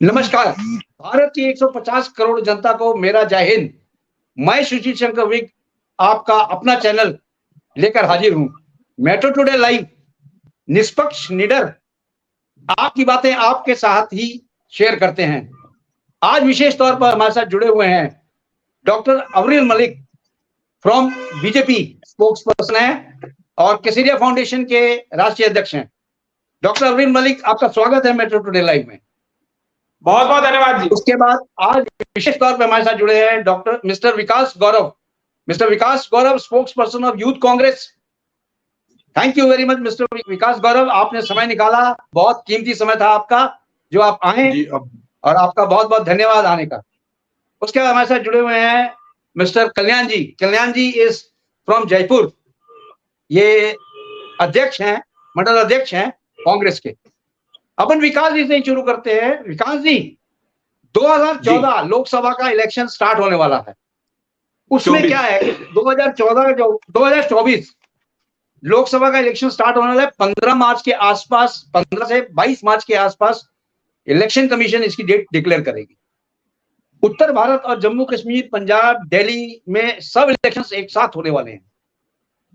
नमस्कार। भारत की 150 करोड़ जनता को मेरा जय हिंद। मैं सुशील शंकर विक आपका अपना चैनल लेकर हाजिर हूं। मेट्रो टुडे लाइव निष्पक्ष, निडर, आपकी बातें आपके साथ ही शेयर करते हैं। आज विशेष तौर पर हमारे साथ जुड़े हुए हैं doctor Aviral Malik from BJP, spokesperson है और केसरिया फाउंडेशन के राष्ट्रीय अध्यक्ष हैं। डॉक्टर अवरील मलिक, आपका स्वागत है मेट्रो टुडे लाइव में। बहुत बहुत धन्यवाद जी। उसके बाद आज विशेष तौर पर हमारे साथ जुड़े हैं doctor mister Vikas Gaurav, spokesperson of youth Congress. Thank you very much mister Vikas Gaurav, आपने समय निकाला, बहुत कीमती समय था आपका जो आप आए और आपका बहुत बहुत धन्यवाद आने का। उसके बाद हमारे साथ जुड़े हुए हैं mister Kalyan ji is from Jaipur. ये अध्यक्ष हैं, मंडल अध्यक्ष हैं कांग्रेस के। अपन विकास जी से शुरू करते हैं। विकास जी, 2014 लोकसभा का इलेक्शन स्टार्ट होने वाला है। उसमें क्या है, 2024 लोकसभा का इलेक्शन स्टार्ट होने वाला है 15 मार्च के आसपास, 15 से 22 मार्च के आसपास इलेक्शन कमीशन इसकी डेट डिक्लेयर करेगी। उत्तर भारत और जम्मू कश्मीर, पंजाब, दिल्ली में सब इलेक्शंस एक साथ होने वाले हैं।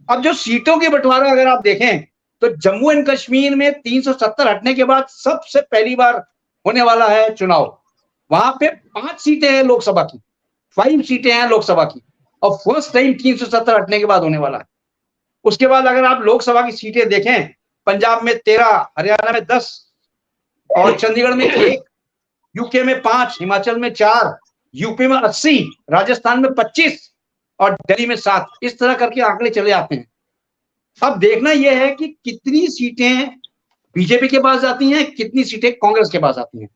अब जो सीटों के बंटवारा अगर आप देखें तो जम्मू एंड कश्मीर में 370 हटने के बाद सबसे पहली बार होने वाला है चुनाव। वहां पे 5 सीटें हैं लोकसभा की, 5 सीटें हैं लोकसभा की, और फर्स्ट टाइम 370 हटने के बाद होने वाला है। उसके बाद अगर आप लोकसभा की सीटें देखें, पंजाब में 13, हरियाणा में 10 और चंडीगढ़ में 1, यूके में 5, हिमाचल में 4, यूपी में 80, राजस्थान में 25 और दिल्ली में 7। इस तरह करके आंकड़े चले आते हैं। अब देखना यह है कि कितनी सीटें बीजेपी के पास जाती हैं, कितनी सीटें कांग्रेस के पास आती हैं।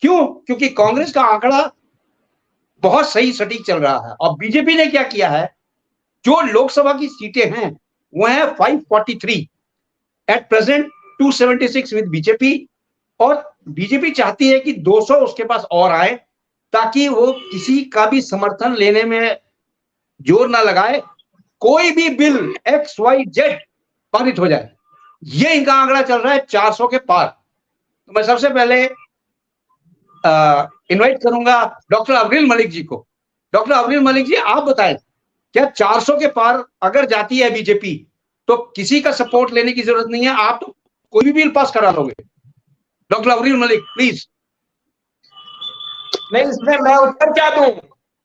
क्यों? क्योंकि कांग्रेस का आंकड़ा बहुत सही सटीक चल रहा है और बीजेपी ने क्या किया है, जो लोकसभा की सीटें हैं वो है 543 एट प्रेजेंट, 276 विद बीजेपी, और बीजेपी चाहती है कि 200 उसके पास और आए ताकि वो किसी का भी समर्थन लेने में जोर ना लगाए, कोई भी बिल XYZ पारित हो जाए। ये इनका आंकड़ा चल रहा है 400 के पार। तो मैं सबसे पहले इनवाइट करूंगा डॉक्टर अवरील मलिक जी को। डॉक्टर अवरील मलिक जी, आप बताएं, क्या 400 के पार अगर जाती है बीजेपी तो किसी का सपोर्ट लेने की जरूरत नहीं है, आप तो कोई भी बिल पास करा लोगे? Doctor Aviral Malik please. नहीं, इसमें मैं उत्तर क्या दूं?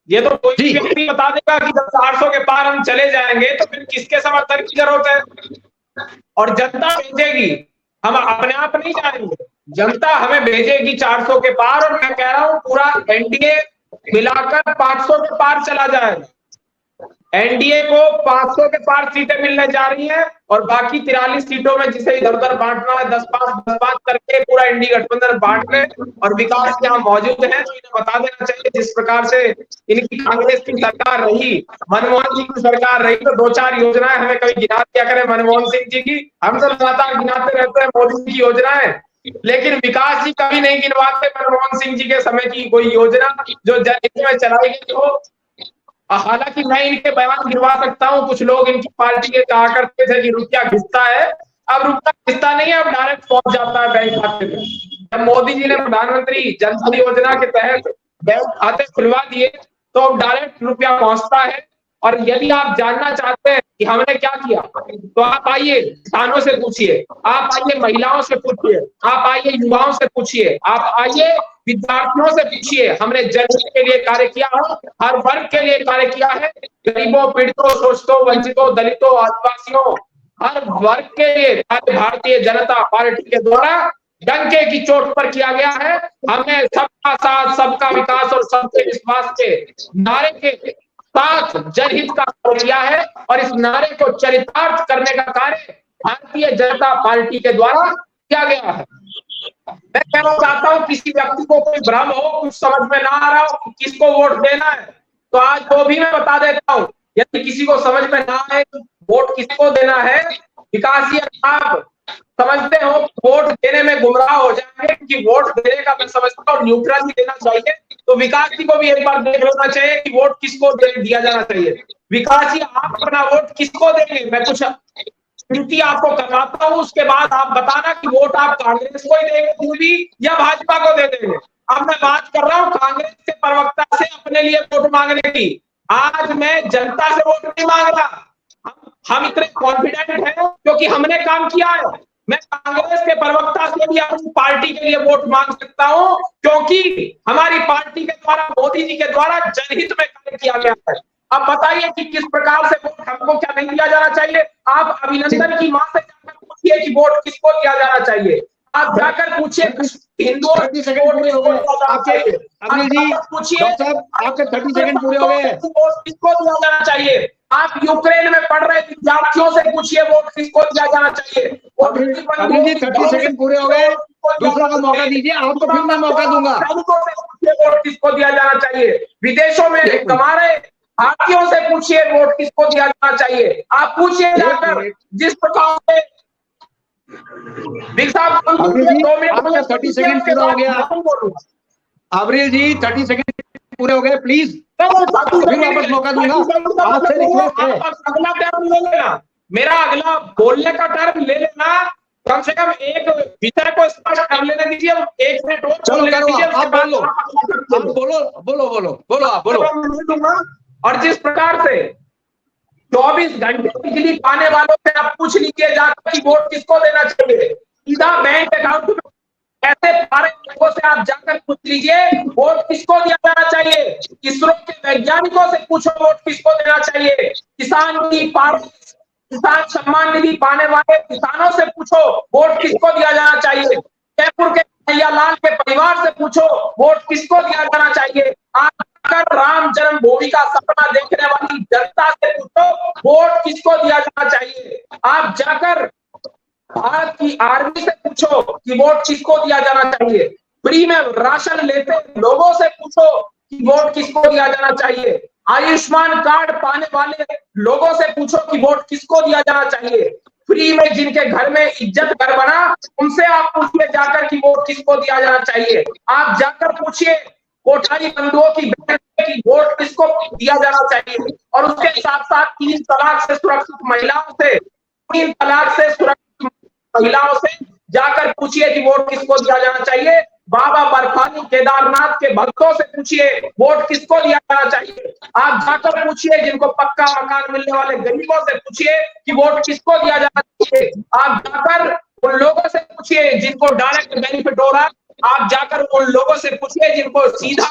ये तो कोई भी व्यक्ति बता देगा कि जब 400 के पार हम चले जाएंगे तो फिर किसके समर्थन की जरूरत है? और जनता भेजेगी, हम अपने आप नहीं जाएंगे, जनता हमें भेजेगी 400 के पार। और मैं कह रहा हूं पूरा एनडीए मिलाकर 500 के पार चला जाएगा। एनडीए को 500 के पार सीटें मिलने जा रही हैं और बाकी 43 सीटों में जिसे इधर उधर बांटना है 10-5 करके पूरा एनडीए गठबंधन बांट ले। और विकास यहाँ मौजूद है तो इन्हें बता देना चाहिए, जिस प्रकार से इनकी कांग्रेस की सरकार रही, मनमोहन जी की सरकार रही, तो 2-4 योजनाएं हमें कभी गिना दिया करें मनमोहन सिंह जी की। हम तो लगातार गिनाते रहते हैं मोदी जी की योजनाएं, लेकिन विकास जी कभी नहीं गिनवाते मनमोहन सिंह जी के समय की कोई योजना जो जनहित में चलाई गई हो। हालांकि मैं इनके बयान गिरवा सकता हूं, कुछ लोग इनकी पार्टी के कहा करते थे कि रुपया घिसता है। अब रुपया घिसता नहीं है, अब डायरेक्ट पहुंच जाता है बैंक खाते में। जब मोदी जी ने प्रधानमंत्री जन धन योजना के तहत बैंक खाते खुलवा दिए तो अब डायरेक्ट रुपया पहुंचता है। और यदि आप जानना चाहते हैं कि हमने क्या किया तो आप आइए किसानों से पूछिए, आप आइए महिलाओं से पूछिए, आप आइए युवाओं से पूछिए, आप आइए विद्यार्थियों से पूछिए। हमने जनहित के लिए कार्य किया है, हर वर्ग के लिए कार्य किया है, गरीबों, पीड़ितों, शोषितों, वंचितों, दलितों, आदिवासियों, हर वर्ग के लिए भारतीय जनता पार्टी के द्वारा डंके की चोट पर किया गया है। हमने सबका साथ, सबका विकास और सबके विश्वास के नारे के साथ जनहित का कार्य किया है और इस नारे को चरितार्थ करने का कार्य भारतीय जनता पार्टी के द्वारा किया गया है। मैं कहना चाहता हूं, किसी व्यक्ति को कोई भ्रम हो, कुछ समझ में ना आ रहा हो किसको वोट देना है, तो आज वो भी मैं बता देता हूं। यदि किसी को समझ में ना आए वोट किसको देना है, विकास जी आप समझते हो वोट देने में गुमराह हो जाएंगे, कि वोट देने का मैं समझता हूँ न्यूट्रल ही देना चाहिए। तो विकास जी को भी एक बार देख लेना चाहिए कि वोट किसको दिया जाना चाहिए। विकास जी, आप अपना वोट किसको देंगे? मैं कुछ गिनती आपको करवाता हूं, उसके बाद आप बताना कि वोट आप कांग्रेस को ही देंगे भी या भाजपा को दे देंगे। अब मैं बात कर रहा हूं कांग्रेस के प्रवक्ता से अपने लिए वोट मांगने की। आज मैं जनता से वोट नहीं मांग रहा। हम इतने कॉन्फिडेंट हैं क्योंकि हमने काम किया है। मैं कांग्रेस के प्रवक्ता से भी अपनी पार्टी के लिए वोट मांग सकता हूं क्योंकि हमारी पार्टी के द्वारा, मोदी जी के द्वारा जनहित में कार्य किया गया है। अब बताइए कि किस प्रकार से वोट हमको क्या नहीं दिया जाना चाहिए। आप अभिनंदन की मां से जाकर पूछिए कि वोट किसको दिया जाना चाहिए। आप जाकर पूछिए हिंदुओं 30 सेकंड पूरे हो गए आपके। अनिल जी, डॉक्टर साहब आपके 30 सेकंड पूरे हो गए। वोट किसको दिया जाना चाहिए। आप यूक्रेन में पढ़ रहे विद्यार्थियों से पूछिए वोट किसको दिया जाना चाहिए। अनिल जी 30 सेकंड पूरे हो गए, दूसरा का मौका दीजिए, आपको फिर मैं मौका दूंगा। सैनिकों से पूछिए वोट किसको दिया जाना चाहिए। विदेशों में कमा रहे भारतीयों से पूछिए वोट किसको दिया जाना चाहिए। आप पूछिए जाकर जिस प्रकार से आपका 30 सेकंड पूरा हो गया। अब्रिल जी 30 सेकंड पूरे हो गए, प्लीज फिर वापस मौका दूंगा। आपसे रिक्वेस्ट है, अगला टर्म ले लेना, मेरा अगला बोलने का टर्म ले लेना। कम से कम एक विषय को स्पष्ट कर लेने दीजिए। 1 मिनट और चलो करो, आप बोलो, आप बोलो बोलो बोलो बोलो आप बोलो। और जिस प्रकार से 24 घंटे बिजली पाने वालों से आप पूछ लीजिए जाकर कि वोट किसको देना चाहिए। सीधा बैंक अकाउंट में ऐसे सारे लोगों से आप जाकर पूछ लीजिए वोट किसको दिया जाना चाहिए। इसरो के वैज्ञानिकों से पूछो वोट किसको देना चाहिए। किसान सम्मान निधि पाने वाले किसानों से पूछो वोट किसको दिया जाना चाहिए। जयपुर के लाल के परिवार से पूछो वोट किसको दिया जाना चाहिए। आप राम जन्मभूमि का सपना देखने वाली जनता से पूछो वोट किसको दिया जाना चाहिए। आप जाकर भारत की आर्मी से पूछो कि वोट किसको दिया जाना चाहिए। फ्री में राशन लेते लोगों से पूछो कि वोट किसको दिया जाना चाहिए। आयुष्मान कार्ड पाने वाले लोगों से पूछो कि वोट किसको दिया जाना चाहिए। फ्री में जिनके घर में इज्जत घर बना उनसे आप पूछिए जाकर कि वोट किसको दिया जाना चाहिए। आप जाकर पूछिए कोठारी बंधुओं की वोट किसको दिया जाना चाहिए। और उसके साथ साथ 3 तलाक से सुरक्षित महिलाओं से जाकर पूछिए कि वोट किसको दिया जाना चाहिए। बाबा बर्फानी केदारनाथ के भक्तों से पूछिए वोट किसको दिया जाना चाहिए। आप जाकर पूछिए जिनको पक्का मकान मिलने वाले गरीबों से पूछिए कि वोट किसको दिया जाना चाहिए। आप जाकर उन लोगों से पूछिए जिनको डायरेक्ट बेनिफिट हो रहा है। आप जाकर उन लोगों से पूछिए जिनको सीधा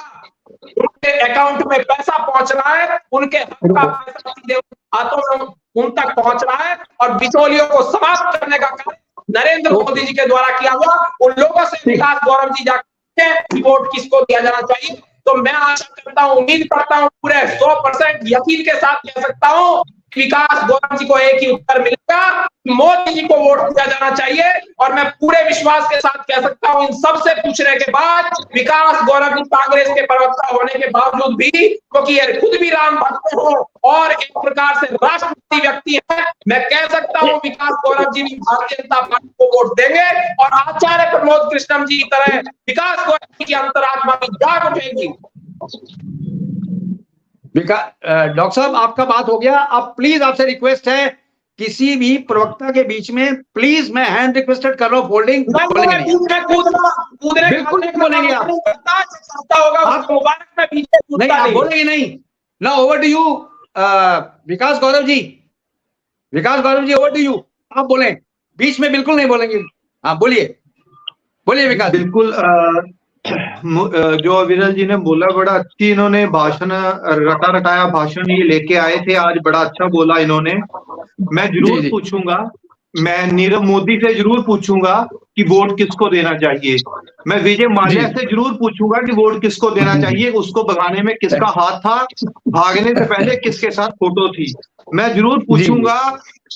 उनके अकाउंट में पैसा पहुंच रहा है, उनके हक का पैसा सीधे हाथों में उन तक पहुंच रहा है। और बिचौलियों को समाप्त करने का कार्य नरेंद्र मोदी जी के द्वारा किया हुआ। उन लोगों से विकास गौरव जी जाकर वोट किसको दिया जाना चाहिए। तो मैं आशा करता हूं, उम्मीद करता हूं, पूरे 100% यकीन के साथ कह सकता हूं विकास गौरव जी को एक ही उत्तर मिलेगा कि मोदी जी को वोट दिया जाना चाहिए। और मैं पूरे विश्वास के साथ कह सकता हूं इन सब से पूछने के बाद विकास गौरव जी कांग्रेस के प्रवक्ता होने के बावजूद भी, क्योंकि ये खुद भी राम भक्त हो और एक प्रकार से राष्ट्रवादी व्यक्ति है, मैं कह सकता हूं विकास गौरव जी भी भारतीय जनता पार्टी को वोट देंगे। और आचार्य प्रमोद कृष्णम जी की तरह विकास गौरव जी की अंतरात्मा भी जाग उठेगी। डॉक्टर साहब आपका बात हो गया। अब प्लीज आपसे रिक्वेस्ट है किसी भी प्रवक्ता के बीच में प्लीज, मैं हैंड रिक्वेस्टेड कर रहा हूं, फोल्डिंग बिल्कुल नहीं बोलेंगे आप। मुबारक में नहीं आप बोलेंगे नहीं ना। Over to you Vikas Gaurav ji. Vikas Gaurav ji over to you, आप बोलें, बीच में बिल्कुल नहीं बोलेंगे। हाँ बोलिए बोलिए विकास। बिल्कुल जो अविरल जी ने बोला बड़ा अच्छी इन्होंने भाषण रटा रटाया भाषण ये लेके आए थे आज, बड़ा अच्छा बोला इन्होंने। मैं जरूर पूछूंगा, मैं नीरव मोदी से जरूर पूछूंगा कि वोट किसको देना चाहिए। मैं विजय माल्या से जरूर पूछूंगा कि वोट किसको देना चाहिए, उसको भगाने में किसका हाथ था, भागने से पहले किसके साथ फोटो थी। मैं जरूर पूछूंगा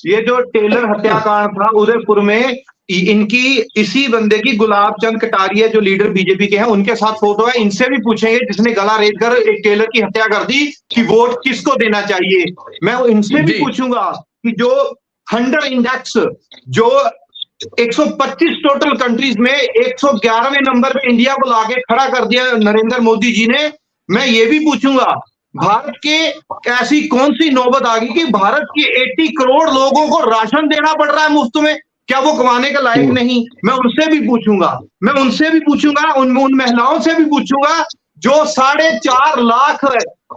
ये जो टेलर हत्याकांड था उदयपुर में, इनकी इसी बंदे की गुलाब चंद कटारिया जो लीडर बीजेपी के हैं उनके साथ फोटो है। इनसे भी पूछेंगे जिसने गला रेत कर एक टेलर की हत्या कर दी कि वोट किसको देना चाहिए। मैं इनसे भी पूछूंगा कि जो 100 इंडेक्स जो 125 टोटल कंट्रीज में 111वें नंबर पे इंडिया को लाके खड़ा कर दिया नरेंद्र मोदी जी ने। मैं ये भी पूछूंगा भारत के ऐसी कौन सी नौबत आ गई कि भारत के 80 करोड़ लोगों को राशन देना पड़ रहा है मुफ्त में। क्या वो कमाने का लायक नहीं? मैं उनसे भी पूछूंगा, उन महिलाओं से भी पूछूंगा जो 4.5 लाख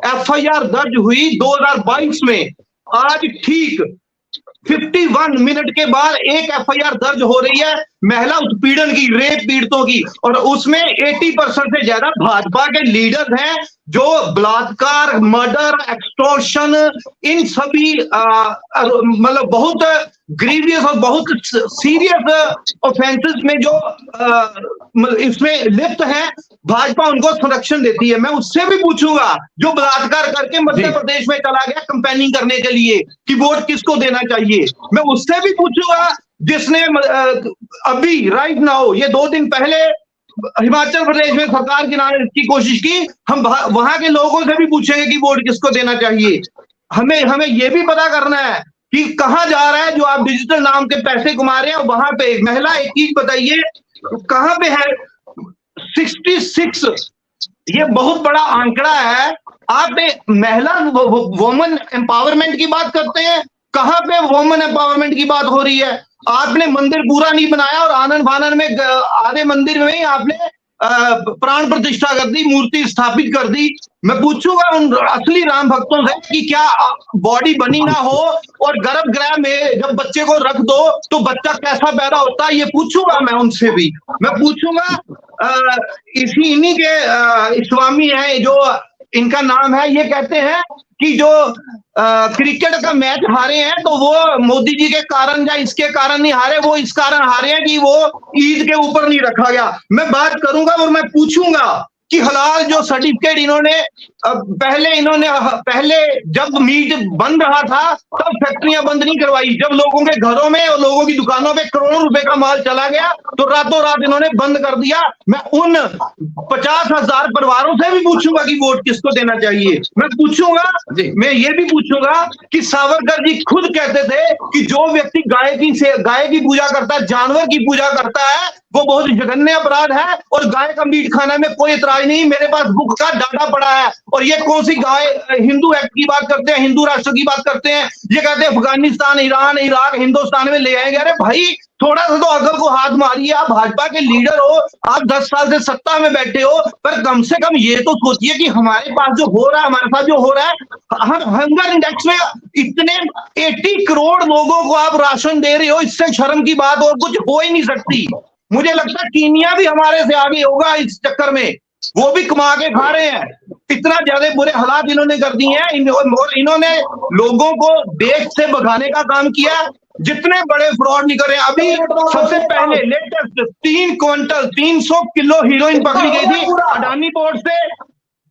FIR दर्ज हुई 2022 में। आज ठीक 51 मिनट के बाद एक FIR दर्ज हो रही है महिला उत्पीड़न की, रेप पीड़ितों की, और उसमें 80% से ज्यादा भाजपा के लीडर हैं जो बलात्कार, मर्डर, एक्सटॉर्शन, इन सभी मतलब बहुत ग्रीवियस और बहुत सीरियस ऑफेंसेस में जो इसमें लिप्त हैं, भाजपा उनको संरक्षण देती है। मैं उससे भी पूछूंगा जो बलात्कार करके मध्य प्रदेश में चला गया कैंपेनिंग करने के लिए कि वोट किसको देना चाहिए। मैं उससे भी पूछूंगा जिसने अभी राइट नाउ ये 2 दिन पहले हिमाचल प्रदेश में सरकार गिराने की कोशिश की। हम वहां के लोगों से भी पूछेंगे कि वोट किसको देना चाहिए। हमें ये भी पता करना है कि कहां जा रहा है जो आप डिजिटल नाम के पैसे कमा रहे हैं वहां पे। महिला, एक चीज बताइए, कहां पे है 66? ये बहुत बड़ा आंकड़ा है। आप महिला वुमेन एम्पावरमेंट की बात करते हैं, कहां पे वुमेन एम्पावरमेंट की बात हो रही है? आपने मंदिर पूरा नहीं बनाया और आनंद फानन में आधे मंदिर में ही आपने प्राण प्रतिष्ठा कर दी, मूर्ति स्थापित कर दी। मैं पूछूंगा उन असली राम भक्तों से कि क्या बॉडी बनी ना हो और गर्भगृह में जब बच्चे को रख दो तो बच्चा कैसा पैदा होता है, ये पूछूंगा मैं उनसे भी। मैं पूछूंगा इन्हीं के स्वामी हैं जो इनका नाम है, ये कहते हैं कि जो क्रिकेट का मैच हारे हैं तो वो मोदी जी के कारण या इसके कारण नहीं हारे, वो इस कारण हारे हैं कि वो ईद के ऊपर नहीं रखा गया। मैं बात करूंगा और मैं पूछूंगा कि हलाल जो सर्टिफिकेट पहले जब मीट बन रहा था तब फैक्ट्रियां बंद नहीं करवाई। जब लोगों के घरों में और लोगों की दुकानों पे करोड़ों रुपए का माल चला गया तो रातों रात इन्होंने बंद कर दिया। मैं उन 50,000 परिवारों से भी पूछूंगा कि वोट किसको देना चाहिए। मैं ये भी पूछूंगा कि सावरकर जी खुद कहते थे कि जो व्यक्ति गाय की पूजा करता है, जानवर की पूजा करता है, वो बहुत जघन्य अपराध है और गाय का मीट खाने में कोई इतराज नहीं। मेरे पास बुक का डाटा पड़ा है। और ये कौन सी गाय? हिंदू एक्ट की बात करते हैं, हिंदू राष्ट्र की बात करते हैं, ये कहते हैं अफगानिस्तान, ईरान, इराक, हिंदुस्तान में ले आएंगे। अरे भाई, थोड़ा सा तो अकल को हाथ मारिए। आप भाजपा के लीडर हो, आप 10 साल से सत्ता में बैठे हो, पर कम से कम ये तो सोचिए कि हमारे पास जो हो रहा है, हमारे साथ जो हो रहा है, हम हंगर इंडेक्स में इतने 80 करोड़ लोगों को आप राशन दे रहे हो, इससे शर्म की बात और कुछ हो ही नहीं सकती। मुझे लगता है कीनिया भी हमारे से आगे होगा इस चक्कर में, वो भी कमा के खा रहे हैं। इतना ज्यादा बुरे हालात इन्होंने कर दिए हैं। इन्होंने लोगों को देश से भगाने का काम किया। जितने बड़े फ्रॉड निकल रहे हैं, अभी सबसे पहले लेटेस्ट 3 क्विंटल 300 किलो हीरोइन पकड़ी गई थी अडानी पोर्ट से।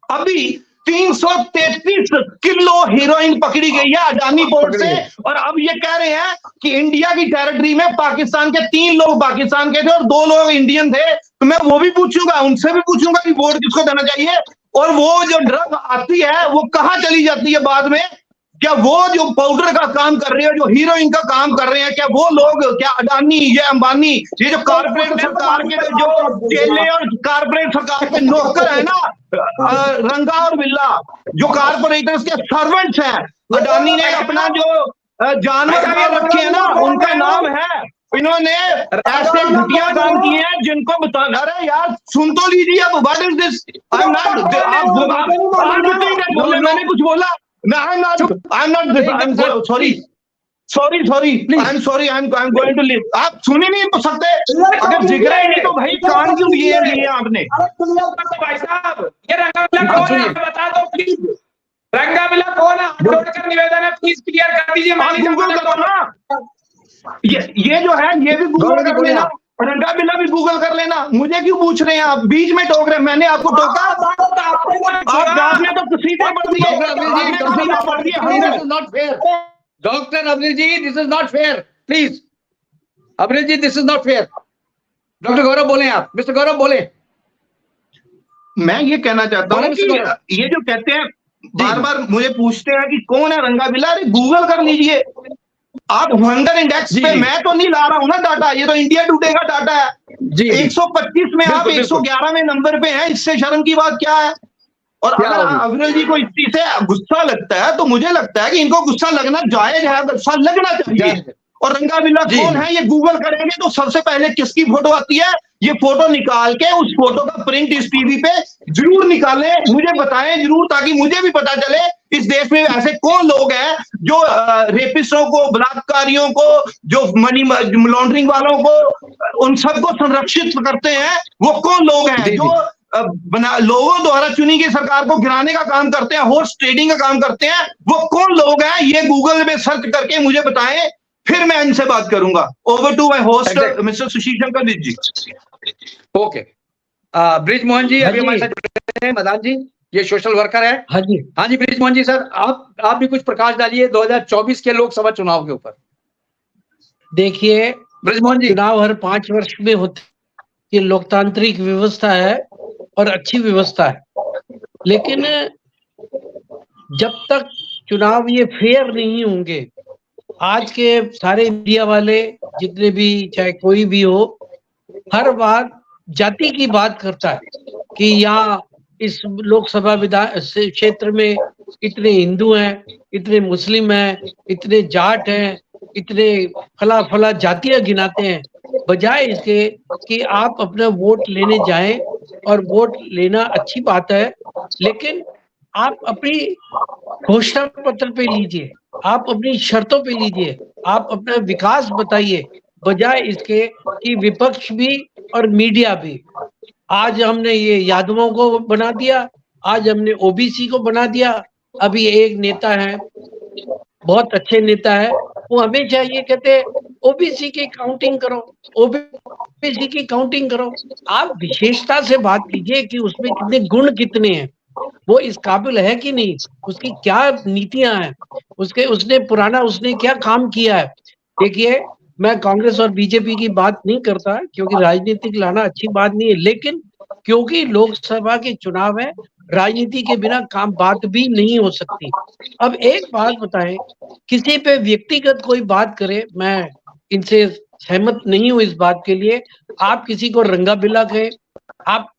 अभी 333 किलो हीरोइन पकड़ी गई है अडानी पोर्ट से। और अब ये कह रहे हैं कि इंडिया की टेरिटरी में पाकिस्तान के 3 लोग पाकिस्तान के थे और 2 लोग इंडियन थे। तो मैं वो भी पूछूंगा, उनसे भी पूछूंगा कि वोट किसको देना चाहिए। और वो जो ड्रग आती है वो कहां चली जाती है बाद में? क्या वो जो पाउडर का काम कर रहे हैं, जो हीरोइन का काम कर रहे हैं, क्या वो लोग, क्या अडानी, ये अंबानी, ये जो कारपोरेट सरकार के जो चेले और कारपोरेट सरकार के नौकर है ना, रंगा और बिल्ला, जो कारपोरेटर्स के सर्वेंट्स हैं, अडानी ने अपना जो जानवर रखे हैं ना, उनका नाम है। इन्होंने ऐसे घटिया काम किए हैं जिनको बता। अरे यार सुन तो लीजिए, अब व्हाट इज दिस? मैंने कुछ बोला? I'm not this. I'm sorry. I'm sorry. I'm going to leave. आप सुन ही नहीं सकते? अगर जिगरा ही नहीं तो भाई कान क्यों लिए आपने? भाई साहब, ये रंगाबिला कौन है? बता दो प्लीज। रंगाबिला कौन है? छोड़कर निवेदन है, प्लीज क्लियर कर दीजिए। गूगल करो ना। ये जो है ये भी गूगल कर लेना, रंगाबिला भी गूगल कर लेना। मुझे क्यों पूछ रहे हैं आप? बीच में टोक रहे हैं। मैंने आपको टोका? आपने तो सीधे पढ़ दिया। Doctor Anil ji, this is not fair. Please Anil ji, this is not fair. Doctor Gaurav बोले, आप मिस्टर गौरव बोले। मैं ये कहना चाहता हूँ कि ये जो कहते हैं बार बार मुझे पूछते हैं कि कौन है रंगाबिला, अरे गूगल कर लीजिए आप। हंगर इंडेक्स पे मैं तो नहीं ला रहा हूं ना डाटा, ये तो इंडिया टुडे का डाटा है जी। 125 में आप 111वें नंबर पे हैं, इससे शर्म की बात क्या है? और अगर अविरल जी को इस चीज से गुस्सा लगता है तो मुझे लगता है कि इनको गुस्सा लगना जायज है, गुस्सा लगना चाहिए। और रंगा बिल्ला कौन है ये गूगल करेंगे तो सबसे पहले किसकी फोटो आती है, ये फोटो निकाल के उस फोटो का प्रिंट इस टीवी पे जरूर निकालें, मुझे बताएं जरूर, ताकि मुझे भी पता चले इस देश में ऐसे कौन लोग हैं जो रेपिस्टों को, बलात्कारियों को, जो मनी लॉन्ड्रिंग वालों को, उन सबको संरक्षित करते हैं, वो कौन लोग हैं जो लोगों द्वारा चुनी गई सरकार को गिराने का काम करते हैं, हॉर्स ट्रेडिंग का काम करते हैं, वो कौन लोग हैं, ये गूगल में सर्च करके मुझे बताएं, फिर मैं इनसे बात करूंगा। Over to my host mister Sushil Shankar ji. Okay, Brij Mohan ji अभी हमारे साथ जुड़ रहे हैं। मदान जी ये सोशल वर्कर है। हाँ जी, हाँ जी ब्रिज मोहन जी सर, आप भी कुछ प्रकाश डालिए 2024 के लोकसभा चुनाव के ऊपर। देखिए ब्रिज मोहन जी, चुनाव हर 5 वर्ष में होते, ये लोकतांत्रिक व्यवस्था है और अच्छी व्यवस्था है, लेकिन जब तक चुनाव ये फेयर नहीं होंगे, आज के सारे मीडिया वाले जितने भी, चाहे कोई भी हो, हर बार जाति की बात करता है कि यहाँ इस लोकसभा विधान क्षेत्र में इतने हिंदू हैं, इतने मुस्लिम हैं, इतने जाट हैं, इतने फला फला जातियां गिनाते हैं, बजाय इसके कि आप अपना वोट लेने जाएं। और वोट लेना अच्छी बात है, लेकिन आप अपनी घोषणा पत्र पे लीजिए, आप अपनी शर्तों पे लीजिए, आप अपना विकास बताइए, बजाय इसके कि विपक्ष भी और मीडिया भी। आज हमने ये यादवों को बना दिया, आज हमने ओबीसी को बना दिया। अभी एक नेता है, बहुत अच्छे नेता है, वो हमेशा ये कहते हैं ओबीसी की काउंटिंग करो, ओबीसी की काउंटिंग करो। आप विशेषता से बात कीजिए कि उसमें कितने गुण कितने हैं, वो इस काबिल है कि नहीं, उसकी क्या नीतियां हैं, उसने पुराना उसने क्या काम किया है। देखिए मैं कांग्रेस और बीजेपी की बात नहीं करता क्योंकि राजनीतिक लाना अच्छी बात नहीं है, लेकिन क्योंकि लोकसभा के चुनाव है, राजनीति के बिना काम बात भी नहीं हो सकती। अब एक बात बताएं, किसी पे व्यक्तिगत कोई बात करे, मैं इनसे सहमत नहीं हूं इस बात के लिए। आप किसी को रंगा बिल्ला कहे, आप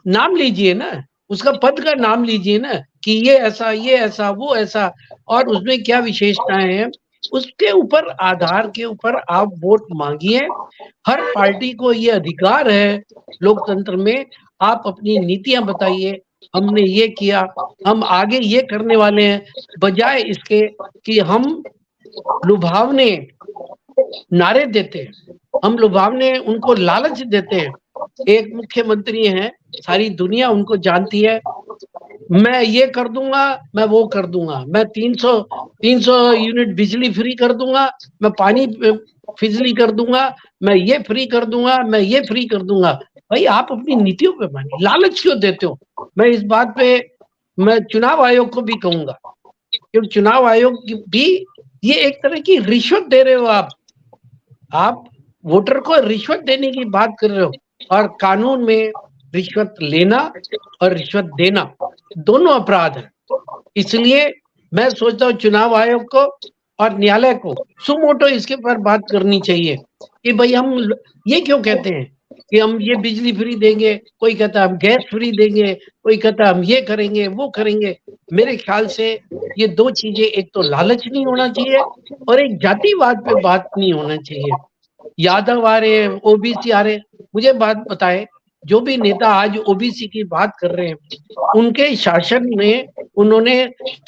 नाम लीजिए ना, उसका पद का नाम लीजिए ना कि ये ऐसा वो ऐसा, और उसमें क्या विशेषताएं हैं, उसके ऊपर आधार के ऊपर आप वोट मांगिए। हर पार्टी को ये अधिकार है लोकतंत्र में, आप अपनी नीतियां बताइए, हमने ये किया, हम आगे ये करने वाले हैं, बजाय इसके कि हम लुभावने नारे देते हैं, हम लुभावने उनको लालच देते हैं। एक मुख्यमंत्री हैं, सारी दुनिया उनको जानती है, मैं ये कर दूंगा, मैं वो कर दूंगा, मैं 300 यूनिट बिजली फ्री कर दूंगा, मैं पानी फिजली कर दूंगा, मैं ये फ्री कर दूंगा, मैं ये फ्री कर दूंगा। भाई आप अपनी नीतियों पे मानिए, लालच क्यों देते हो। मैं इस बात पे मैं चुनाव आयोग को भी कहूंगा, क्योंकि चुनाव आयोग भी ये एक तरह की रिश्वत दे रहे हो आप वोटर को रिश्वत देने की बात कर रहे हो, और कानून में रिश्वत लेना और रिश्वत देना दोनों अपराध है। इसलिए मैं सोचता हूँ चुनाव आयोग को और न्यायालय को सुमोटो इसके पर बात करनी चाहिए कि भाई हम ये क्यों कहते हैं कि हम ये बिजली फ्री देंगे, कोई कहता है हम गैस फ्री देंगे, कोई कहता है हम ये करेंगे वो करेंगे। मेरे ख्याल से ये दो चीजें, एक तो लालच नहीं होना चाहिए और एक जातिवाद पे बात नहीं होना चाहिए। यादव आ रहे हैं, ओबीसी आ रहे हैं, मुझे बात बताए, जो भी नेता आज ओबीसी की बात कर रहे हैं, उनके शासन में उन्होंने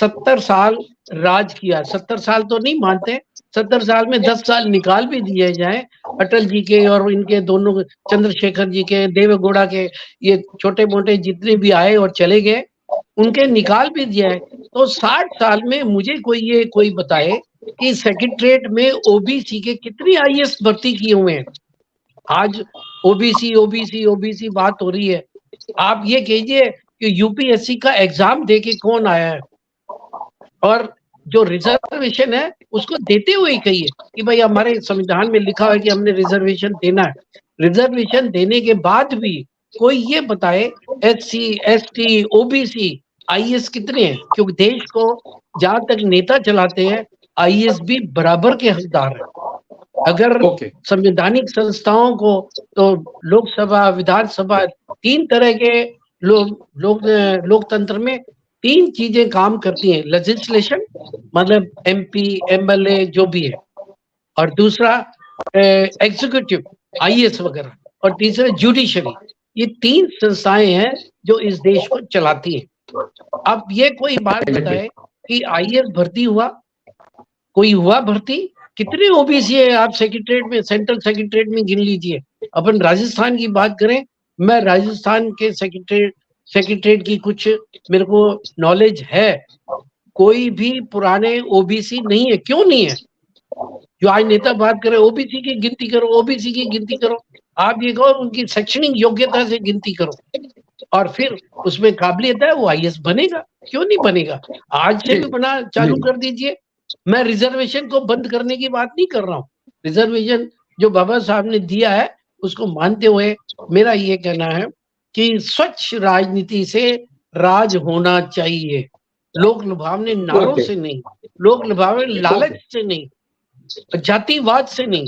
70 साल राज किया। 70 साल तो नहीं मानते, 70 साल में 10 साल निकाल भी दिए जाए, अटल जी के और इनके दोनों, चंद्रशेखर जी के, देवेगौड़ा के, ये छोटे मोटे जितने भी आए और चले गए, उनके निकाल भी दिया है, तो 60 साल में मुझे कोई बताए कि सेक्रेटरीट में ओबीसी के कितनी आईएएस भर्ती किए हुए हैं। आज ओबीसी ओबीसी ओबीसी बात हो रही है, आप ये कहिए कि यूपीएससी का एग्जाम देके कौन आया है, और जो रिजर्वेशन है उसको देते हुए कहिए कि भाई हमारे संविधान में लिखा है कि हमने रिजर्वेशन देना है। रिजर्वेशन देने के बाद भी कोई ये बताए एससी एसटी ओबीसी आईएएस कितने हैं, क्योंकि देश को जहां तक नेता चलाते हैं आईएएस भी बराबर के हकदार है। अगर संवैधानिक संस्थाओं को, तो लोकसभा विधानसभा, 3 तरह के लोकतंत्र में 3 चीजें काम करती हैं। लेजिस्लेशन मतलब एमपी एमएलए जो भी है, और दूसरा एग्जीक्यूटिव IAS वगैरह, और तीसरा जुडिशरी। ये 3 संस्थाएं हैं जो इस देश को चलाती हैं। अब ये कोई बात बताए कि IAS भर्ती हुआ, कोई हुआ भर्ती? कितने OBC है आप सेक्रेटरीट में, सेंट्रल सेक्रेटरीट में गिन लीजिए। अपन राजस्थान की बात करें, मैं राजस्थान के सेक्रेटरीट की कुछ मेरे को नॉलेज है, कोई भी पुराने OBC नहीं है। क्यों नहीं है? जो आज नेता बात करे OBC की गिनती करो, OBC की गिनती करो, आप ये कहो उनकी शैक्षणिक योग्यता से गिनती करो और फिर उसमें काबिलियत है वो IAS बनेगा। क्यों नहीं बनेगा? आज से भी बना चालू कर दीजिए। मैं रिजर्वेशन को बंद करने की बात नहीं कर रहा हूँ। रिजर्वेशन जो बाबा साहब ने दिया है उसको मानते हुए मेरा ये कहना है कि स्वच्छ राजनीति से राज होना चाहिए, लोक लुभावने नारों से नहीं, लोक लुभावने लालच से नहीं, जातिवाद से नहीं।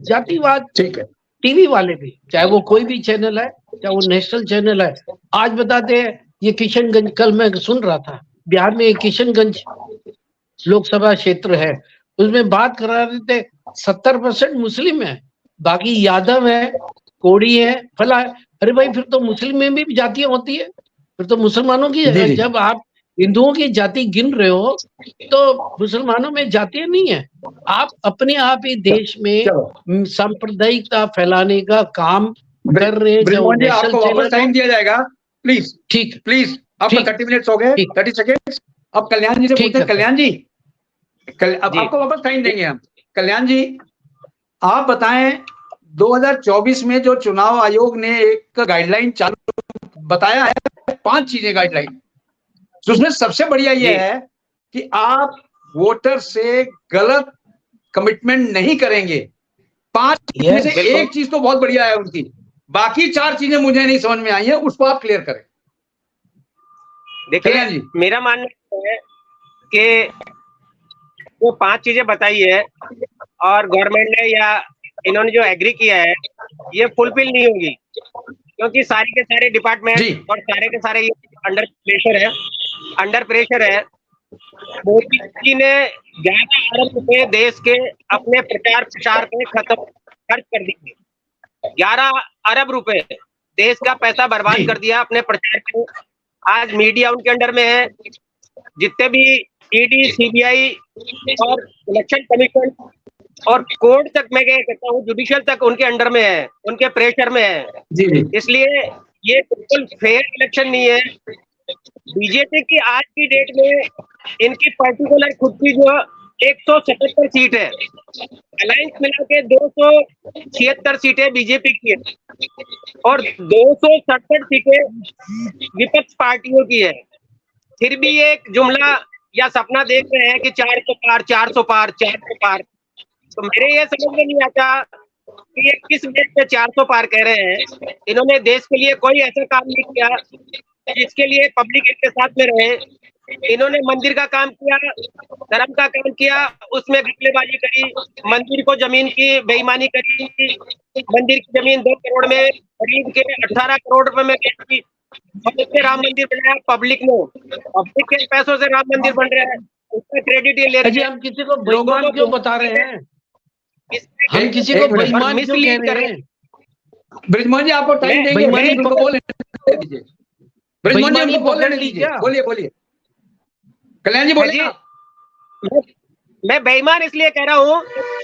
जातिवाद ठीक है, टीवी वाले भी, चाहे वो कोई भी चैनल है, चाहे वो नेशनल चैनल है, आज बताते हैं ये किशनगंज, कल मैं सुन रहा था बिहार में एक किशनगंज लोकसभा क्षेत्र है, उसमें बात करा रहे थे 70% मुस्लिम है, बाकी यादव है, कोड़ी है, फला है। अरे भाई फिर तो मुस्लिम में भी जातियां होती है, फिर तो मुसलमानों की, जब आप हिंदुओं की जाति गिन रहे हो तो मुसलमानों में जातियां नहीं है। आप अपने आप ही देश में सांप्रदायिकता फैलाने का काम कर रहे हैं। आपको वापस टाइम दिया जाएगा प्लीज, ठीक, प्लीज। आपको 30 मिनट हो गए, 30 सेकेंड। अब कल्याण जी से पूछते हैं। कल्याण जी, अब आपको वापस टाइम देंगे हम। कल्याण जी, आप बताएं 2024 में जो चुनाव आयोग ने एक गाइडलाइन चालू बताया है, 5 चीजें गाइडलाइन, उसमें सबसे बढ़िया ये है कि आप वोटर से गलत कमिटमेंट नहीं करेंगे। 5 में से एक चीज तो बहुत बढ़िया है उनकी, बाकी 4 चीजें मुझे नहीं समझ में आई है, उसको आप क्लियर करें। देखिए, मेरा मानना है कि वो 5 चीजें बताई है और गवर्नमेंट ने या इन्होंने जो एग्री किया है ये फुलफिल नहीं होगी, क्योंकि सारे के सारे डिपार्टमेंट और सारे के सारे अंडर प्रेशर है। मोदी जी ने 11 अरब रुपए देश के अपने प्रचार प्रसार पे खर्च कर दिए। 11 अरब रुपए देश का पैसा बर्बाद कर दिया अपने प्रचार पे। आज मीडिया उनके अंडर में है, जितने भी ED, CBI और इलेक्शन कमीशन और कोर्ट तक, मैं कहता हूँ जुडिशियल तक उनके अंडर में है, उनके प्रेशर में है। इसलिए ये बिल्कुल फेयर इलेक्शन नहीं है। बीजेपी की आज की डेट में इनकी पर्टिकुलर खुद की जो 177 सीट है, अलायंस मिला के 276 सीटें बीजेपी की है और 267 सीटें विपक्ष पार्टियों की है। फिर भी एक जुमला या सपना देख रहे हैं कि 400 पार, 400 पार, 400 पार। तो मेरे ये समझ में नहीं आता कि ये किस बेस पे 400 पार कह रहे हैं। इन्होंने देश के लिए कोई ऐसा काम नहीं किया जिसके लिए पब्लिक इनके साथ में रहे। इन्होंने मंदिर का काम किया, धर्म का काम किया, उसमें घपलेबाजी करी, मंदिर को जमीन की बेईमानी करी, मंदिर की जमीन 2 करोड़ में खरीद के 18 करोड़ रुपए में बेची, उससे राम मंदिर बनाया पब्लिक ने। पब्लिक के पैसों से राम मंदिर बन रहा है, उसका क्रेडिट ये ले रहे हैं। हम किसी को बेईमान क्यों बता रहे हैं? हम किसी को बेईमान क्यों कह रहे हैं? ब्रिजमोहन जी आपको टाइम देंगे, उनको बोल दीजिए। ब्रिजमोहन जी उनको बोलने दीजिए, बोलिए बोलिए। कल्याण जी बोलिए। मैं बेईमान इसलिए कह रहा हूँ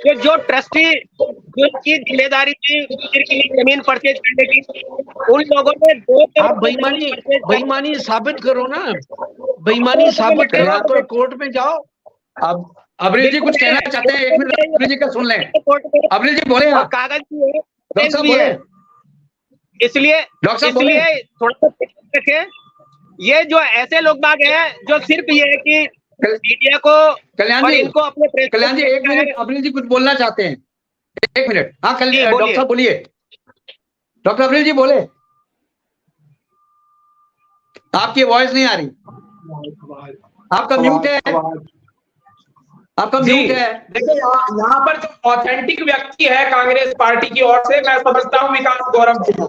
कि जो ट्रस्टी की जिम्मेदारी थी मंदिर की जमीन परचेज करने की, उन लोगों ने 2 आप बेईमानी साबित करो ना, बेईमानी साबित करो तो कोर्ट में जाओ। अब अब्रिल जी कुछ कहना चाहते हैं, 1 मिनट अब्रिल जी का सुन लें। अब्रिल जी बोले, कागज भी है, डॉक्टर साहब बोले, इसलिए थोड़ा सा रखें। ये जो ऐसे लोग बाग हैं जो सिर्फ ये है कि मीडिया को, कल्याण जी इनको अपने, कल्याण जी 1 मिनट, अब्रिल जी कुछ बोलना चाहते हैं, 1 मिनट। हाँ डॉक्टर साहब बोलिए, डॉक्टर अब्रिल जी बोले। आपकी वॉइस नहीं आ रही, आपका म्यूट है, आपका म्यूट है। देखिए यहाँ पर जो ऑथेंटिक व्यक्ति है कांग्रेस पार्टी की ओर से, मैं समझता हूँ विकास गौरव जी को।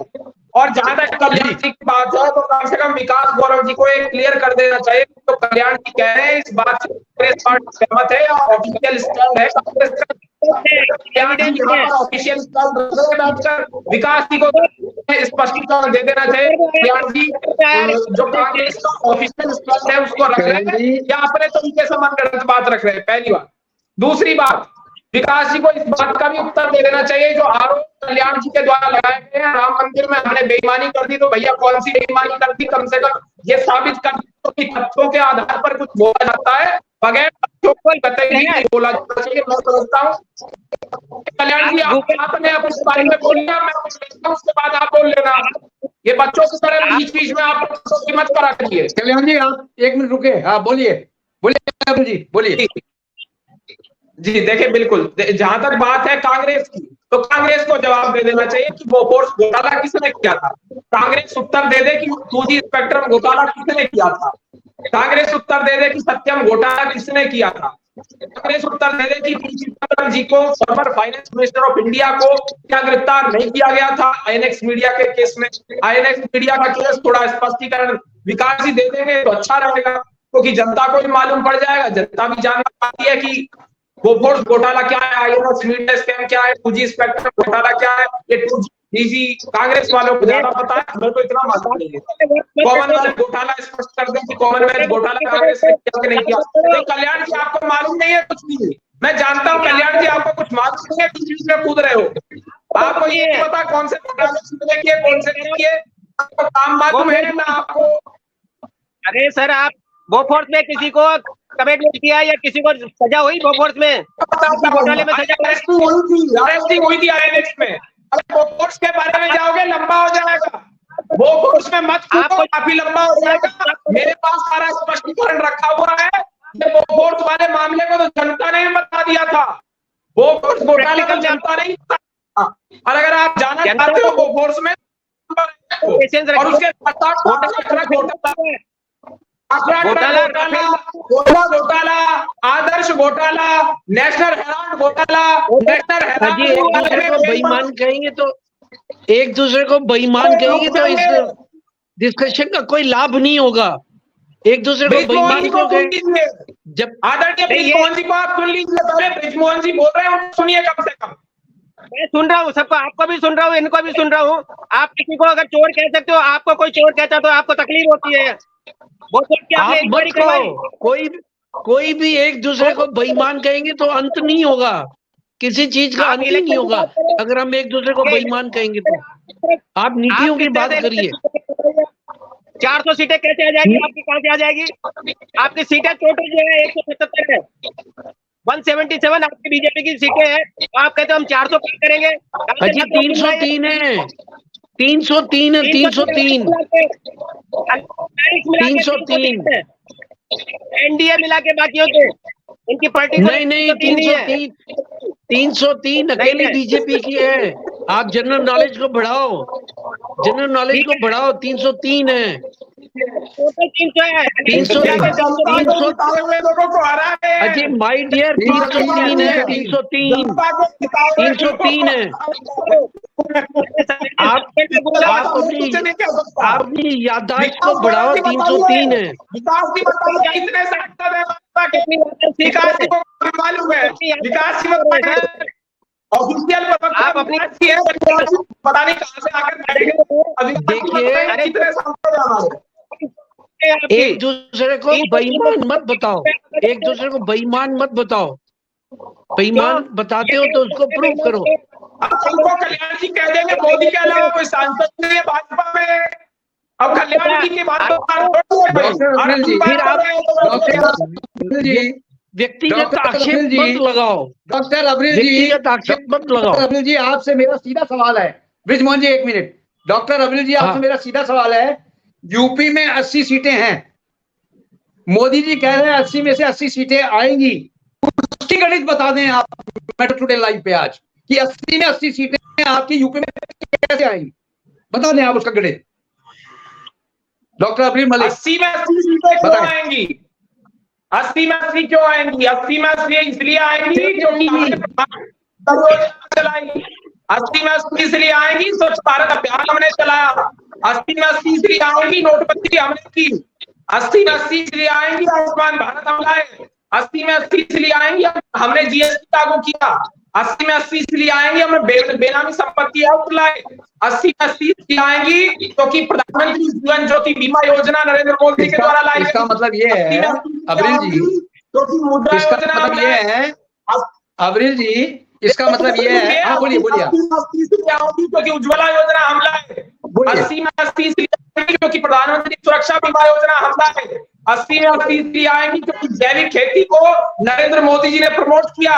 और जहां तक कल्याण जी की बात है तो कम से कम विकास गौरव जी को एक क्लियर कर देना चाहिए। तो कल्याण जी कह रहे हैं इस बात से कांग्रेस पार्टी सहमत है या ऑफिशियल स्टैंड है कांग्रेस का, ऑफिशियल बैठकर विकास जी को स्पष्टीकरण दे देना चाहिए। कल्याण जी जो कांग्रेस का ऑफिशियल स्टैंड है उसको रख रहे हैं या अपने तरीके से मन गलत बात रख रहे हैं, पहली बात। दूसरी बात, विकास जी को इस बात का भी उत्तर दे देना चाहिए जो आरोप कल्याण जी के द्वारा लगाए गए हैं, राम मंदिर में हमने बेईमानी कर दी, तो भैया कौन सी बेईमानी कर दी, कम से कम ये साबित कर दो कि तथ्यों के आधार पर कुछ बोला जाता है, बगैर तथ्यों को नहीं बोला जाना चाहिए। मैं समझता हूँ कल्याण जी आपने अपने बारे में बोलिए, मैं उसके बाद आप बोल लेना। ये बच्चों की तरह बीच बीच में आप मत करा करिए। कल्याण जी आप 1 मिनट रुके, हाँ बोलिए बोलिए जी बोलिए। जी देखिए, बिल्कुल जहां तक बात है कांग्रेस की, तो कांग्रेस को जवाब दे देना चाहिए कि बोफोर्स घोटाला किसने किया था। कांग्रेस उत्तर दे दे कि 2G स्पेक्ट्रम घोटाला किसने किया था। कांग्रेस उत्तर दे दे कि सत्यम घोटाला किसने किया था। कांग्रेस उत्तर दे दे कि पी चिदंबरम जी को, former finance minister of India को क्या गिरफ्तार नहीं किया गया था आईएनएक्स मीडिया के केस में। आईएनएक्स मीडिया का केस थोड़ा स्पष्टीकरण विकास जी दे देंगे तो अच्छा रहेगा, क्योंकि जनता को भी मालूम पड़ जाएगा, जनता भी जानना चाहती है कि बोफोर्स घोटाला क्या है, आईएनएक्स मीडिया स्कैम क्या है, 2G स्पेक्ट्रम घोटाला क्या है। ये 2G कांग्रेस वालों को ज्यादा पता है, हमें तो इतना मालूम नहीं है। कॉमनवेल्थ घोटाला स्पष्ट कर दें कि कॉमनवेल्थ घोटाला कांग्रेस ने किया कि नहीं किया। तो कल्याण जी आपको मालूम नहीं है कुछ भी, मैं जानता हूँ कल्याण जी आपको कुछ मालूम नहीं है, बीच में कूद रहे हो। आपको ये नहीं पता कौन से घोटाले किए कौन से नहीं किए, आपको काम मालूम है ना आपको। अरे सर, आप बोफोर्स में किसी को कमिटमेंट किया या किसी को सजा हुई बोफोर्स में? घोटाले में सजा हुई थी आईएनएक्स में। बोफोर्स के बारे में जाओगे लंबा हो जाएगा, बोफोर्स में मत पूछो, काफी लंबा हो जाएगा। मेरे पास सारा स्पष्टीकरण रखा हुआ है। ये बोफोर्स वाले मामले को तो जनता ने बता दिया था, बोफोर्स घोटाले को जनता नहीं बता। और अगर आप जाना चाहते हो बोफोर्स में और उसके घोटाला, आदर्श घोटाला, नेशनल हेराल्ड घोटाला, नेशनल हेराल्ड बेईमान कहेंगे तो एक दूसरे को बेईमान कहेंगे तो इस डिस्कशन का कोई लाभ नहीं होगा। एक दूसरे को बेईमान क्यों कहेंगे? जब आदरणीय ब्रिजमोहन जी को आप सुन लीजिए, पहले ब्रिजमोहन जी बोल रहे हैं उनको सुनिए कम से कम। मैं सुन रहा हूँ सबको, आपको भी सुन रहा हूँ, इनको भी सुन रहा हूँ। आप किसी को अगर चोर कह सकते हो, आपको कोई चोर कहता तो आपको तकलीफ होती है। कोई भी एक दूसरे को बेईमान कहेंगे तो अंत नहीं होगा, किसी चीज का अंत ही नहीं होगा अगर हम एक दूसरे को बेईमान कहेंगे तो। आप नीतियों की बात करिए। 400 सीटें कैसे आ जाएगी आपकी, कहां से आ जाएगी? आपकी सीटें टोटल जो है 177 है, 177 आपकी बीजेपी की सीटें हैं। आप कहते हो हम 400 पार करेंगे। अजी 303 है, 303 है, 303 एनडीए मिला के बाकी होते इनकी पार्टी नहीं 303 अकेली बीजेपी की है। आप जनरल नॉलेज को बढ़ाओ, जनरल नॉलेज को बढ़ाओ। 303 है, 303 अजी माय डियर, 303 है, 303 है। आप अपनी याददाश्त को बढ़ाओ, 303 है। विकास जी बताइए कितने सांसद हैं? विकास जी को मालूम है, विकास जी ऑफिशियल आप अपनी पता नहीं कहां से आकर बैठे। देखिए, कितने सांसद हैं हमारे? एक दूसरे को बेईमान मत बताओ, एक दूसरे को बेईमान मत बताओ। बेईमान बताते हो तो उसको प्रूव करो। अब हमको कल्याण जी कह देंगे मोदी के अलावा कोई सांसद नहीं है भाजपा में। अब कल्याण जी की बात व्यक्तिगत आक्षेप मत लगाओ, डॉक्टर अब्रिल जी, व्यक्तिगत आक्षेप मत लगाओ। अब्रिल जी आपसे मेरा सीधा सवाल है, ब्रिजमोहन जी 1 मिनट। डॉक्टर अब्रिल जी आपसे मेरा सीधा सवाल है, यूपी में 80 सीटें हैं, मोदी जी कह रहे हैं 80 में से 80 सीटें आएंगी, उसकी गणित बता दें आप मेट्रो टुडे लाइव पे आज कि 80 में 80 सीटें आपकी यूपी में कैसे आएंगी, बता दें आप उसका गणित। डॉक्टर अब्रिल मलिक 80 में 80 सीटें क्यों आएंगी? 80 में 80 क्यों आएंगी? 80 में 80 इसलिए आएंगी क्योंकि चलाई। 80 में 80 इसलिए आएंगी स्वच्छ भारत अभियान हमने चलाया। 80 में 80 इसलिए आएंगी नोटबंदी हमने की। 80 में 80 इसलिए आएंगी आयुष्मान भारत हम लाए। 80 में 80 इसलिए आएंगी हमने जीएसटी लागू किया। 80 में 80 इसलिए आएंगी, हमें बेनामी संपत्ति है लाए। 80 में 80 इसलिए आएंगी क्योंकि प्रधानमंत्री जीवन ज्योति बीमा योजना नरेंद्र मोदी के द्वारा लाई गई। इसका मतलब ये है अब्रिल जी, क्योंकि मुद्रा इसका योजना मतलब ये है अब्रिल जी, इसका मतलब ये है, हाँ बोलिए बोलिए आप। 80 इसलिए आएंगी क्योंकि उज्ज्वला योजना हम लाए। 80 में 80 इसलिए आएंगी क्योंकि प्रधानमंत्री सुरक्षा बीमा योजना हम लाए। 80 में 80 इसलिए आएंगी क्योंकि जैविक खेती को नरेंद्र मोदी जी ने प्रमोट किया।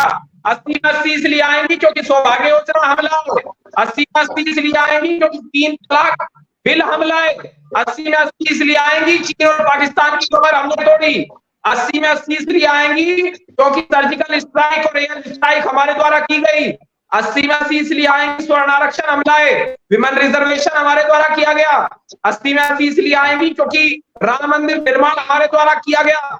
80 में 80 इसलिए आएंगी क्योंकि सौभाग्य योजना हम लाए। 80 में 80 इसलिए आएंगी क्योंकि 3 तलाक बिल हम लाए। 80 में 80 इसलिए आएंगी चीन और पाकिस्तान की कमर हमने तोड़ी। 80 में 80 इसलिए आएंगी क्योंकि सर्जिकल स्ट्राइक और एयर स्ट्राइक हमारे द्वारा की गई। 80 में 80 इसलिए आएंगी स्वर्ण आरक्षण हम लाए, विमेन रिजर्वेशन हमारे द्वारा किया गया। 80 में 80 इसलिए आएंगी क्योंकि राम मंदिर निर्माण हमारे द्वारा किया गया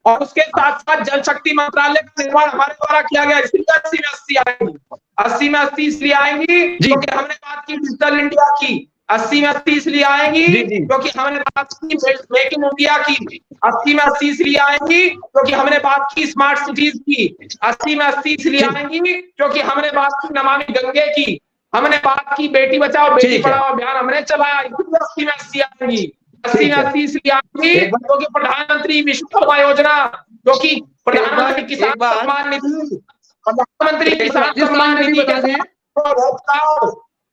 और उसके साथ साथ जल शक्ति मंत्रालय का निर्माण हमारे द्वारा किया गया, इसलिए 80 में 80 आएंगी। 80 में 80 इसलिए आएंगी क्योंकि हमने बात की डिजिटल इंडिया की। 80 में 80 इसलिए आएंगी क्योंकि हमने बात की मेक इन इंडिया की। 80 में 80 इसलिए आएंगी क्योंकि हमने बात की स्मार्ट सिटीज की। 80 में 80 इसलिए आएंगी क्योंकि हमने बात की नमामि गंगे की। हमने बात की बेटी बचाओ बेटी पढ़ाओ अभियान हमने चलाया, इसलिए 80 में 80 आएंगी। 80 में 80 इसलिए आएंगी क्योंकि प्रधानमंत्री विश्वकर्मा योजना, क्योंकि प्रधानमंत्री किसान सम्मान निधि, प्रधानमंत्री किसान सम्मान निधि के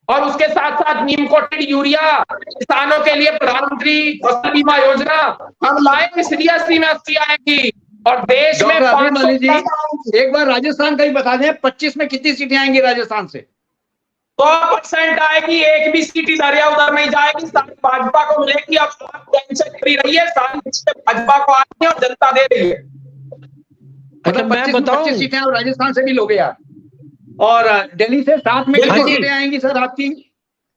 और उसके साथ साथ नीम कोटेड यूरिया किसानों के लिए प्रधानमंत्री फसल बीमा योजना हम लाए, इसलिए 80 में 80 आएंगी। और देश में 500 जी एक बार राजस्थान का ही बता दें, 25 में कितनी सीटें आएंगी राजस्थान से? 100% आएगी, एक भी सीट इधर या उधर नहीं जाएगी, सारी भाजपा को मिलेगी। अब टेंशन फ्री रही है, सारी भाजपा को आ रही है और जनता दे रही है। मतलब 25 सीटें और राजस्थान से भी लोगे यार, और दिल्ली से 7 में कितनी सीटें आएंगी सर आपकी,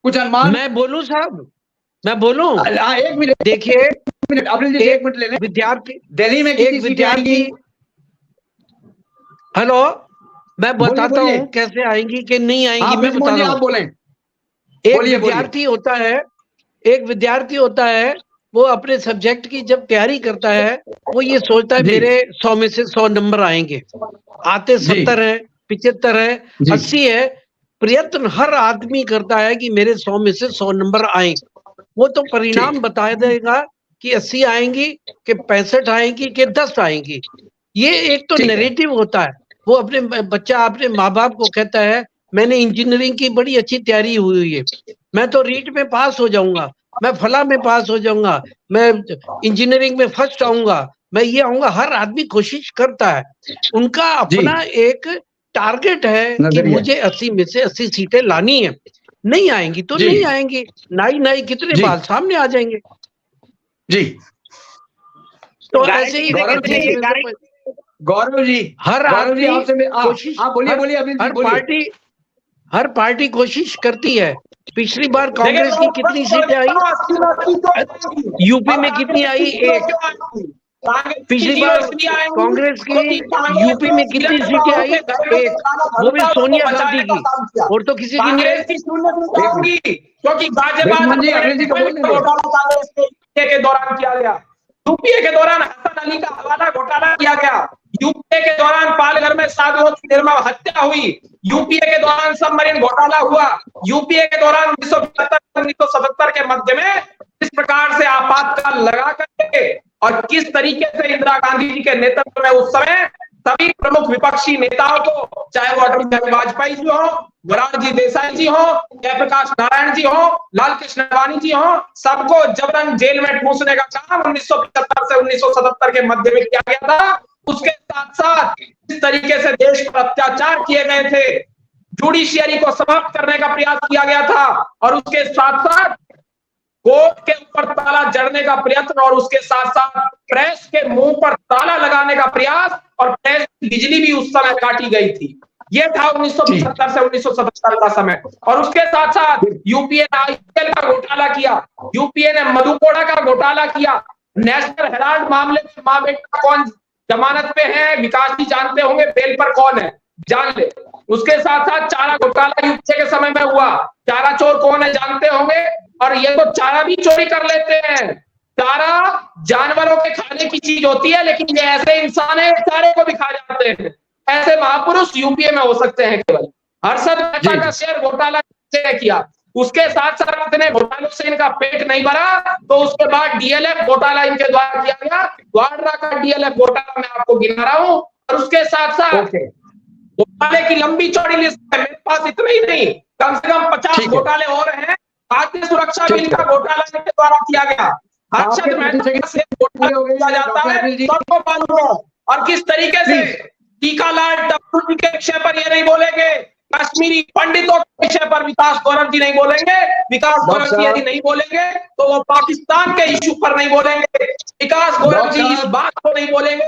कुछ अनुमान? मैं बोलूं साहब, मैं बोलूं? 1 मिनट देखिए, 1 मिनट अब्रिल जी 1 मिनट ले लें। विद्यार्थी दिल्ली में कितनी सीटें आएंगी? हेलो, मैं बताता हूँ कैसे आएंगी कि नहीं आएंगी, मैं बता रहा हूँ। आप बोलें। एक विद्यार्थी होता है, एक विद्यार्थी होता है, वो अपने सब्जेक्ट की जब तैयारी करता है वो ये सोचता है मेरे 100 में से 100 नंबर आएंगे, आते 70 है, 75 है, 80 है। प्रयत्न हर आदमी करता है कि मेरे 100 में से 100 नंबर आए। वो तो परिणाम बता देगा कि 80 आएंगी कि 65 आएंगी कि 10 आएंगी। ये एक तो नैरेटिव होता है। वो अपने बच्चा अपने माँ बाप को कहता है मैंने इंजीनियरिंग की बड़ी अच्छी तैयारी हुई है, मैं तो रीट में पास हो जाऊंगा, मैं फला में पास हो जाऊंगा, मैं इंजीनियरिंग में फर्स्ट आऊंगा, मैं ये आऊंगा। हर आदमी कोशिश करता है, उनका अपना एक टारगेट है कि मुझे 80 में से 80 सीटें लानी है। नहीं आएंगी तो नहीं आएंगी, नाई कितने बाल सामने आ जाएंगे जी। तो ऐसे ही गौरव जी, हर आदमी कोशिश, बोलिए। हर पार्टी कोशिश करती है। पिछली बार कांग्रेस की कितनी सीटें आई, यूपी में कितनी आई? 1। पिछली बार कांग्रेस की यूपी में कितनी सीटें आई? 1, वो भी सोनिया गांधी की, और तो किसी की नहीं। क्योंकि के दौरान किया गया, यूपीए के दौरान हसन अली का हवाला घोटाला किया गया, यूपीए के दौरान पालघर में साधुओं की निर्मम हत्या हुई, यूपीए के दौरान सबमरीन घोटाला हुआ, यूपीए के दौरान 1975-1977 के मध्य में किस प्रकार से आपातकाल लगा करके और किस तरीके से इंदिरा गांधी जी के नेतृत्व में उस समय सभी प्रमुख विपक्षी नेताओं को, चाहे वो अटल बिहारी वाजपेयी जी हो, मोरारजी देसाई जी हो, जयप्रकाश नारायण जी हो, लाल कृष्ण अडवाणी जी हो, सबको जबरन जेल में ठूंसने का काम 1975 से 1977 के मध्य में किया गया था। उसके साथ साथ इस तरीके से देश पर अत्याचार किए गए थे, जुडिशियरी को समाप्त करने का प्रयास किया गया था, और उसके साथ साथ कोर्ट के ऊपर ताला जड़ने का प्रयत्न, और उसके साथ साथ प्रेस के मुंह पर ताला लगाने का प्रयास, और प्रेस की बिजली भी उस समय काटी गई थी। ये था 1975 से 1977 का समय। और उसके साथ साथ यूपीए ने आईपीएल का घोटाला किया, यूपीए ने मधुकोड़ा का घोटाला किया, नेशनल हेराल्ड मामले में मां बेटा कौन जमानत पे है, विकास जी जानते होंगे, बेल पर कौन है, जान ले। उसके साथ साथ चारा घोटाला यूपीए के समय में हुआ, चारा चोर कौन है जानते होंगे, और ये तो चारा भी चोरी कर लेते हैं। चारा जानवरों के खाने की चीज होती है, लेकिन ये ऐसे इंसान है चारे को भी खा जाते हैं। ऐसे महापुरुष यूपीए में हो सकते हैं केवल। हर्षद मेहता जी। का शेयर घोटाला किया, उसके साथ साथ इतने घोटालों से इनका पेट नहीं भरा, तो उसके बाद डीएलएफ घोटाला इनके द्वारा किया गया। वाड्रा का डीएलएफ घोटाला मैं आपको गिना रहा हूं, और उसके साथ साथ घोटाले की लंबी चौड़ी लिस्ट है, मेरे पास इतना ही नहीं, कम से कम 50 घोटाले और हैं। खाद्य सुरक्षा बिल का घोटाला इनके द्वारा किया गया। हर्षद मेहता का शेयर घोटाला किया जाता है, सबको मालूम है। और किस तरीके से टीकालाल टप्पू जी के विषय पर ये नहीं बोलेंगे, कश्मीरी पंडितों के विषय पर विकास गौरव जी नहीं बोलेंगे। विकास गौरव जी यदि नहीं बोलेंगे तो वो पाकिस्तान के इश्यू पर नहीं बोलेंगे। विकास गौरव जी इस बात को नहीं बोलेंगे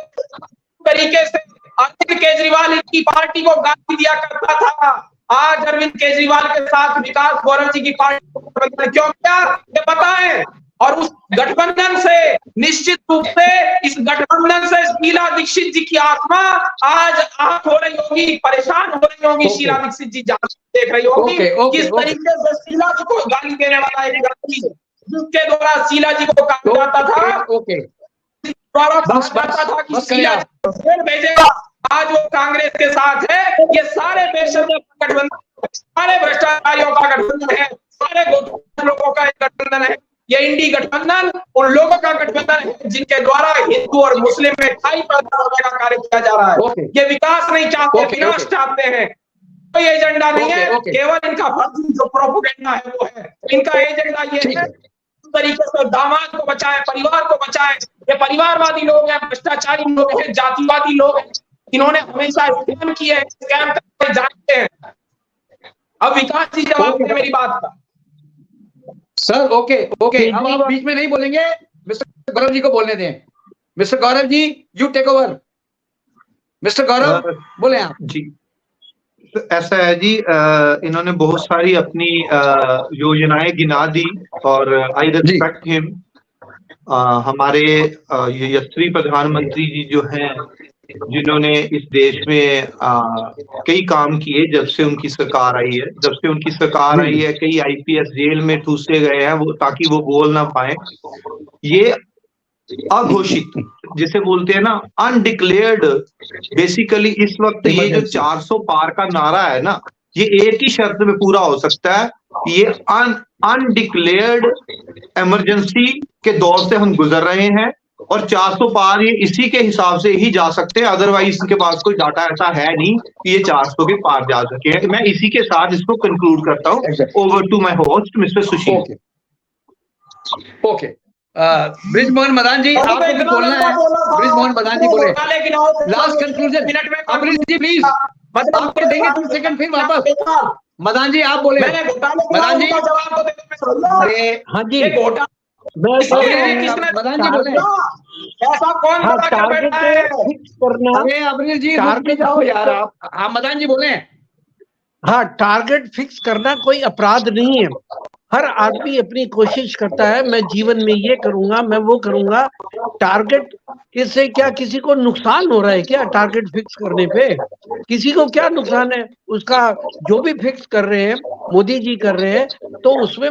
तरीके से अरविंद केजरीवाल इनकी पार्टी को गाली दिया करता था। आज अरविंद केजरीवाल के साथ विकास गौरव जी की पार्टी को गठबंधन क्यों किया, ये बताएं। और उस गठबंधन से निश्चित रूप से, इस गठबंधन से शीला दीक्षित जी की आत्मा आज आंख हो रही होगी, परेशान हो रही होगी। शीला दीक्षित जी जहां देख रही होगी किस तरीके से शीला जी को गाली देने वाला एक व्यक्ति जिसके द्वारा शीला जी को कहा जाता था कि शीला जी भेजेगा, आज वो कांग्रेस के साथ है। ये सारे बेशर्म गठबंधन, सारे भ्रष्टाचारियों का गठबंधन है, सारे लोगों का एक गठबंधन है। ये इंडी गठबंधन उन लोगों का गठबंधन है जिनके द्वारा हिंदू और मुस्लिम में खाई पैदा करने का कार्य किया जा रहा है। ये विकास नहीं चाहते, विनाश चाहते हैं। कोई एजेंडा नहीं है, केवल इनका फर्जी जो प्रोपेगेंडा है वो है। इनका एजेंडा ये है इस तरीके से दामाद को बचाए, परिवार को बचाए। ये परिवारवादी लोग हैं, भ्रष्टाचारी लोग हैं, जातिवादी लोग हैं, इन्होंने हमेशा स्कैम किए हैं, स्कैम करके जानते हैं। अब विकास जी जवाब दें मेरी बात का। सर ओके, अब आप बीच में नहीं बोलेंगे, मिस्टर गौरव जी को बोलने दें। Mister Gaurav ji, you take over. Mister Gaurav बोले आप जी। तो ऐसा है जी, इन्होंने बहुत सारी अपनी योजनाएं गिना दी और आई रिस्पेक्ट हिम। हमारे यशस्वी प्रधानमंत्री जी जो हैं, जिन्होंने इस देश में कई काम किए जब से उनकी सरकार आई है। जब से उनकी सरकार आई है कई आईपीएस जेल में ठूसे गए हैं वो, ताकि वो बोल ना पाए। ये अघोषित जिसे बोलते हैं ना, अनडिक्लेयर्ड, बेसिकली इस वक्त ये जो 400 पार का नारा है ना, ये एक ही शर्त में पूरा हो सकता है। ये अनडिक्लेयर्ड इमरजेंसी के दौर से हम गुजर रहे हैं और 400 पार ये इसी के हिसाब से ही जा सकते हैं। अदरवाइज इनके पास कोई डाटा ऐसा है नहीं कि ये 400 के पार जा सके। मैं इसी के साथ इसको कंक्लूड करता हूँ। Over to my host mister Sushil. Okay, Brijmohan Madan ji, आपको भी बोलना है। ब्रिजमोहन मदान जी बोले last conclusion. Amrish ji please, आपको देंगे 2 सेकंड फिर वापस। मदान जी आप बोले। मदान जी, अरे हाँ जी, मदान जी बोले। ऐसा कौन टारगेट फिक्स करना। अरे अमरीश जी टारगेट जाओ यार आप। हाँ मदान जी बोले। हाँ, टारगेट फिक्स करना कोई अपराध नहीं है। हर आदमी अपनी कोशिश करता है, मैं जीवन में ये करूंगा, मैं वो करूंगा। टारगेट इससे क्या किसी को नुकसान हो रहा है क्या? टारगेट फिक्स करने पे किसी को क्या नुकसान है? उसका जो भी फिक्स कर रहे हैं मोदी जी कर रहे हैं, तो उसमें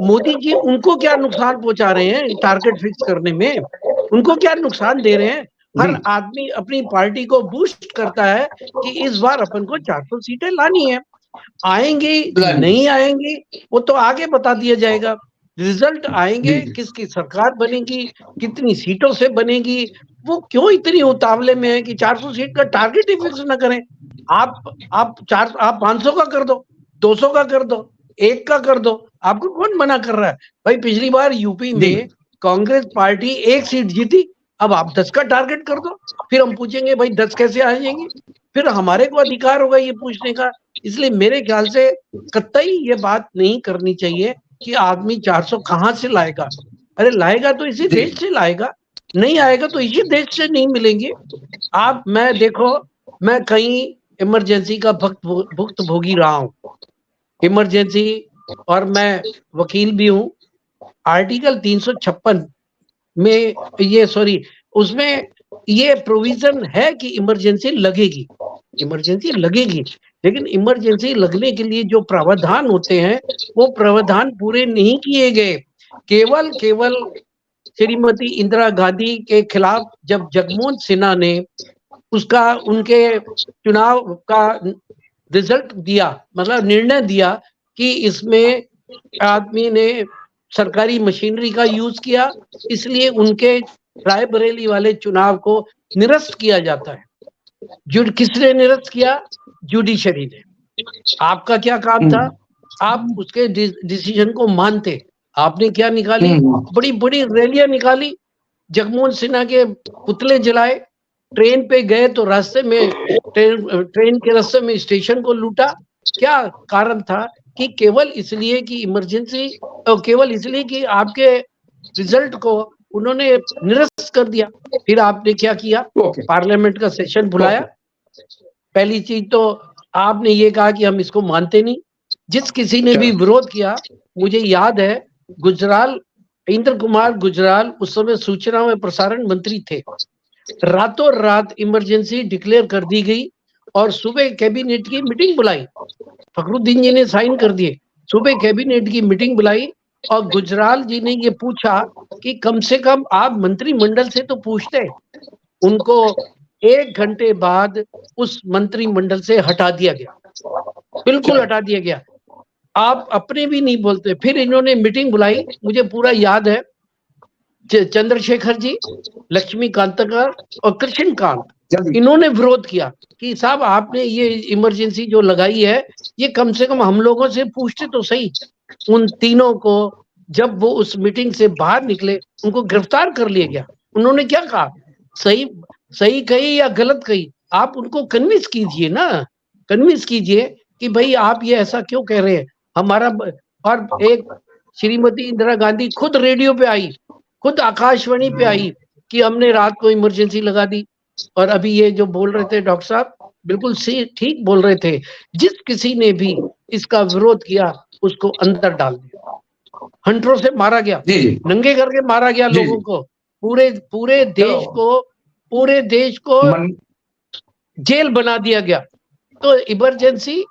मोदी जी उनको क्या नुकसान पहुंचा रहे हैं? टारगेट फिक्स करने में उनको क्या नुकसान दे रहे हैं? हर आदमी अपनी पार्टी को बूस्ट करता है कि इस बार अपन को 400 सीटें लानी है। आएंगी नहीं आएंगी वो तो आगे बता दिया जाएगा। रिजल्ट आएंगे, किसकी सरकार बनेगी, कितनी सीटों से बनेगी, वो क्यों इतनी उतावले में है कि 400 सीट का टारगेट ही फिक्स ना करें। आप 500 का कर दो, 200 का कर दो, 1 का कर दो, आपको कौन मना कर रहा है? भाई पिछली बार यूपी में कांग्रेस पार्टी 1 सीट जीती, अब आप 10 का टारगेट कर दो। फिर हम पूछेंगे भाई 10 कैसे आ जाएंगे? फिर हमारे को अधिकार होगा ये पूछने का। इसलिए मेरे ख्याल से कतई ये बात नहीं करनी चाहिए कि आदमी 400 कहाँ से लाएगा। अरे लाएगा तो इसी देश से लाएगा, नहीं आएगा तो इसी देश से नहीं मिलेंगे। आप मैं देखो, मैं कहीं इमरजेंसी का भुक्तभोगी रहा हूँ, इमरजेंसी, और मैं वकील भी हूँ। आर्टिकल 356 में उसमें ये प्रोविजन है कि इमरजेंसी लगेगी, लेकिन इमरजेंसी लगने के लिए जो प्रावधान होते हैं वो प्रावधान पूरे नहीं किए गए। केवल श्रीमती इंदिरा गांधी के खिलाफ जब जगमोहन सिन्हा ने उसका उनके चुनाव का रिजल्ट दिया, मतलब निर्णय दिया कि इसमें आदमी ने सरकारी मशीनरी का यूज किया, इसलिए उनके रायबरेली वाले चुनाव को निरस्त किया जाता है। किसने निरस्त किया? जुडिशरी ने। आपका क्या काम था? आप उसके डिसीजन को मानते। आपने क्या निकाली? बड़ी बड़ी रैलियां निकाली, जगमोहन सिन्हा के पुतले जलाए, ट्रेन पे गए तो रास्ते में ट्रेन के रास्ते में स्टेशन को लूटा। क्या कारण था? कि केवल इसलिए कि इमरजेंसी, केवल इसलिए कि आपके रिजल्ट को उन्होंने निरस्त कर दिया। फिर आपने क्या किया? पार्लियामेंट का सेशन बुलाया। पहली चीज तो आपने ये कहा कि हम इसको मानते नहीं। जिस किसी ने भी विरोध किया, मुझे याद है गुजराल, इंद्र कुमार गुजराल उस समय सूचना व प्रसारण मंत्री थे। रातों रात इमरजेंसी डिक्लेयर कर दी गई और सुबह कैबिनेट की मीटिंग बुलाई। फखरुद्दीन जी ने साइन कर दिए। सुबह कैबिनेट की मीटिंग बुलाई और गुजराल जी ने ये पूछा कि कम से कम आप मंत्रिमंडल से तो पूछते। उनको 1 घंटे बाद उस मंत्रिमंडल से हटा दिया गया, बिल्कुल हटा दिया गया। आप अपने भी नहीं बोलते। फिर इन्होंने मीटिंग बुलाई, मुझे पूरा याद है, चंद्रशेखर जी, लक्ष्मीकांतकर और कृष्णकांत, इन्होंने विरोध किया कि साहब आपने ये इमरजेंसी जो लगाई है, ये कम से कम हम लोगों से पूछते तो सही। उन तीनों को जब वो उस मीटिंग से बाहर निकले, उनको गिरफ्तार कर लिया गया। उन्होंने क्या कहा? सही कही या गलत कही, आप उनको कन्विंस कीजिए ना, कन्विंस कीजिए कि भाई आप ये ऐसा क्यों कह रहे हैं हमारा। और एक श्रीमती इंदिरा गांधी खुद रेडियो पे आई, खुद आकाशवाणी पे आई कि हमने रात को इमरजेंसी लगा दी। और अभी ये जो बोल रहे थे डॉक्टर साहब, बिल्कुल सही, ठीक बोल रहे थे। जिस किसी ने भी इसका विरोध किया उसको अंदर डाल दिया, हंटरों से मारा गया, नंगे करके मारा गया लोगों को। पूरे देश को जेल बना दिया गया। तो इमरजेंसी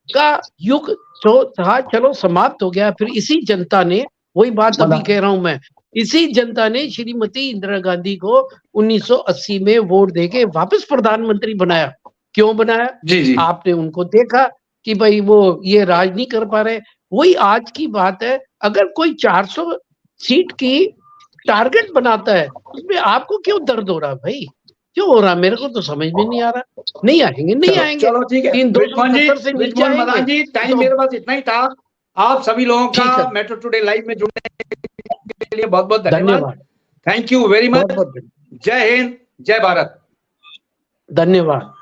का युग जो था, चलो समाप्त हो गया। फिर इसी जनता ने, वही बात अभी कह रहा हूं मैं, इसी जनता ने श्रीमती इंदिरा गांधी को 1980 में वोट देके वापस प्रधानमंत्री बनाया। क्यों बनाया? आपने उनको देखा कि भाई वो ये राज नहीं कर पा रहे। वही आज की बात है, अगर कोई 400 सीट की टारगेट बनाता है, उसमें आपको क्यों दर्द हो रहा भाई? क्यों हो रहा? मेरे को तो समझ में नहीं आ रहा। नहीं आएंगे। चलो ठीक है, 270 से नीचे आएंगे। टाइम मेरे पास इतना ही था। आप सभी लोगों का मेट्रो टुडे लाइव में जुड़ने के लिए बहुत बहुत धन्यवाद। Thank you very much. जय हिंद, जय भारत। धन्यवाद।